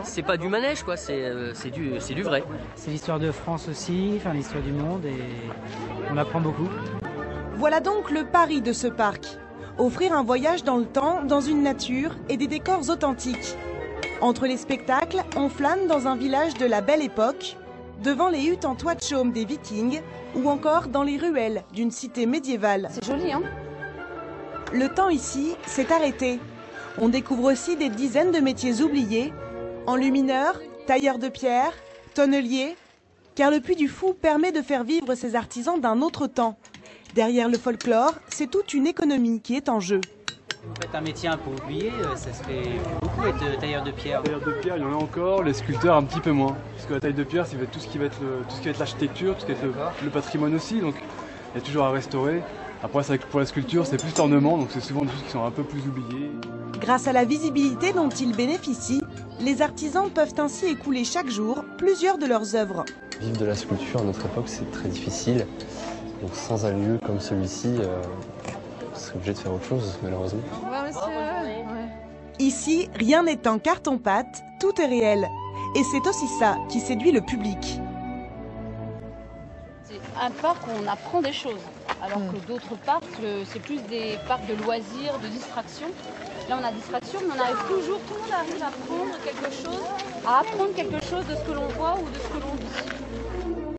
c'est pas du manège, quoi, c'est du vrai. C'est l'histoire de France aussi, enfin l'histoire du monde, et on apprend beaucoup. Voilà donc le pari de ce parc. Offrir un voyage dans le temps, dans une nature et des décors authentiques. Entre les spectacles, on flâne dans un village de la Belle Époque, devant les huttes en toit de chaume des Vikings, ou encore dans les ruelles d'une cité médiévale. C'est joli, hein? Le temps ici s'est arrêté. On découvre aussi des dizaines de métiers oubliés, enlumineurs, tailleurs de pierre, tonneliers, car le Puy du Fou permet de faire vivre ces artisans d'un autre temps. Derrière le folklore, c'est toute une économie qui est en jeu. En fait, un métier un peu oublié, ça se fait beaucoup être tailleur de pierre. Tailleur de pierre, il y en a encore, les sculpteurs un petit peu moins. Parce que la taille de pierre, c'est tout ce qui va être l'architecture, tout ce qui va être le patrimoine aussi, donc il y a toujours à restaurer. Après, c'est vrai que pour la sculpture, c'est plus ornement, donc c'est souvent des choses qui sont un peu plus oubliées. Grâce à la visibilité dont ils bénéficient, les artisans peuvent ainsi écouler chaque jour plusieurs de leurs œuvres. Vivre de la sculpture à notre époque, c'est très difficile. Donc sans un lieu comme celui-ci, on serait obligé de faire autre chose, malheureusement. Ouais, monsieur. Ouais. Ici, rien n'est en carton-pâte, tout est réel. Et c'est aussi ça qui séduit le public. C'est un parc où on apprend des choses, alors que d'autres parcs, c'est plus des parcs de loisirs, de distraction. Là, on a distraction, mais on arrive toujours, tout le monde arrive à prendre quelque chose, à apprendre quelque chose de ce que l'on voit ou de ce que l'on